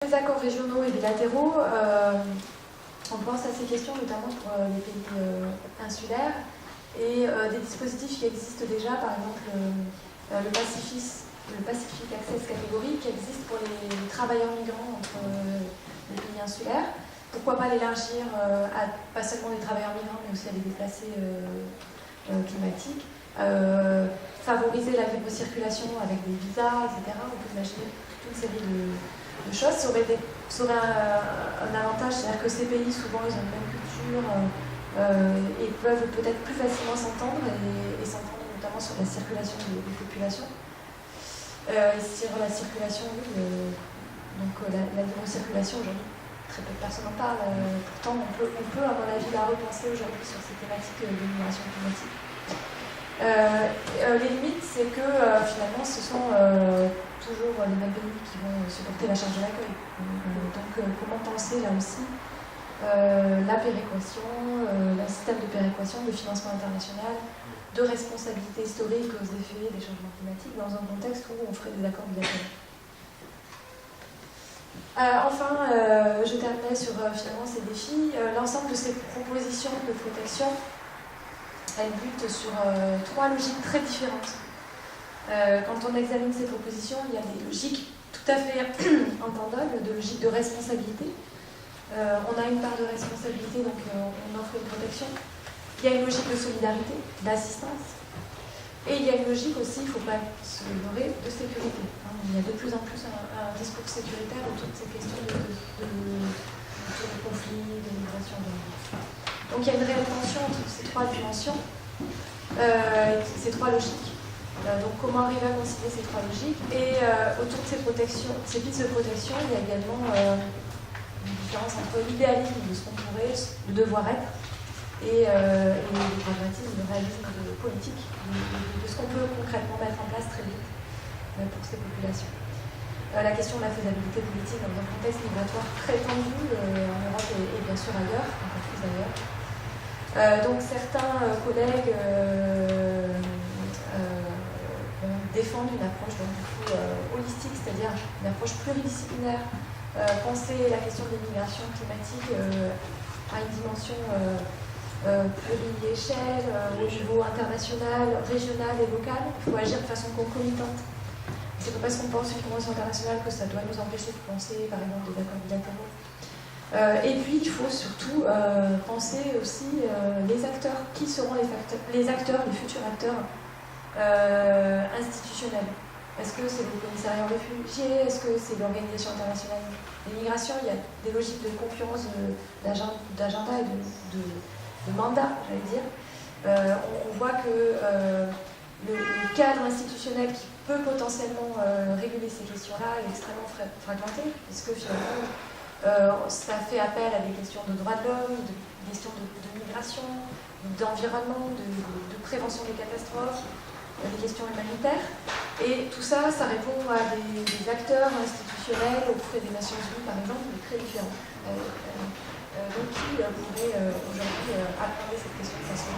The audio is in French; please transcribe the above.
des accords régionaux et bilatéraux, on pense à ces questions notamment pour les pays insulaires et des dispositifs qui existent déjà, par exemple le Pacific Access Category qui existe pour les travailleurs migrants entre les pays insulaires. Pourquoi pas l'élargir à pas seulement des travailleurs migrants mais aussi à des déplacés climatiques. Favoriser la libre circulation avec des visas, etc. On peut imaginer toute une série de choses. Ça aurait un avantage, c'est-à-dire que ces pays, souvent, ils ont une même culture et peuvent peut-être plus facilement s'entendre et s'entendre notamment sur la circulation des populations. Sur la circulation, oui, donc la libre circulation aujourd'hui, très peu de personnes en parlent. Pourtant, on peut, à mon avis, la repenser aujourd'hui sur ces thématiques de migration climatique. Les limites, c'est que finalement, ce sont toujours les mêmes pays qui vont supporter la charge de l'accueil. Donc, comment penser là aussi la péréquation, un système de péréquation, de financement international, de responsabilité historique aux effets des changements climatiques dans un contexte où on ferait des accords bilatéraux. Enfin, je terminais sur finalement ces défis. L'ensemble de ces propositions de protection, elles butent sur trois logiques très différentes. Quand on examine ces propositions, il y a des logiques tout à fait entendables, de logiques de responsabilité. On a une part de responsabilité, donc on offre une protection. Il y a une logique de solidarité, d'assistance. Et il y a une logique aussi, il ne faut pas se leurrer, de sécurité. Il y a de plus en plus un discours sécuritaire autour de ces questions de conflits, de migration. Donc il y a une réelle tension entre ces trois dimensions, ces trois logiques. Donc comment arriver à concilier ces trois logiques. Et autour de ces pistes de protection, il y a également une différence entre l'idéalisme de ce qu'on pourrait, le devoir être, et le pragmatisme, le réalisme politique, de ce qu'on peut concrètement mettre en place très vite pour ces populations. La question de la faisabilité politique dans un contexte migratoire très tendu en Europe et bien sûr ailleurs, encore plus ailleurs. Donc certains collègues défendent une approche donc, du coup, holistique, c'est-à-dire une approche pluridisciplinaire, penser la question de l'immigration climatique à une dimension pluriéchelle, au niveau international, régional et local. Il faut agir de façon concomitante. C'est pas parce qu'on pense une convention internationale que ça doit nous empêcher de penser, par exemple, des accords bilatéraux. Et puis, il faut surtout penser aussi les acteurs. Qui seront les acteurs, les futurs acteurs institutionnels? Est-ce que c'est le commissariat aux réfugiés? Est-ce que c'est l'Organisation internationale des migrations? Il y a des logiques de concurrence d'agenda et de mandat, j'allais dire. On voit que le cadre institutionnel qui peut potentiellement réguler ces questions-là est extrêmement fragmenté, puisque finalement, ça fait appel à des questions de droits de l'homme, des questions de migration, d'environnement, de prévention des catastrophes, des questions humanitaires. Et tout ça, ça répond à des acteurs institutionnels auprès des Nations Unies, par exemple, très différents. Donc qui pourrait aujourd'hui appréhender cette question de façon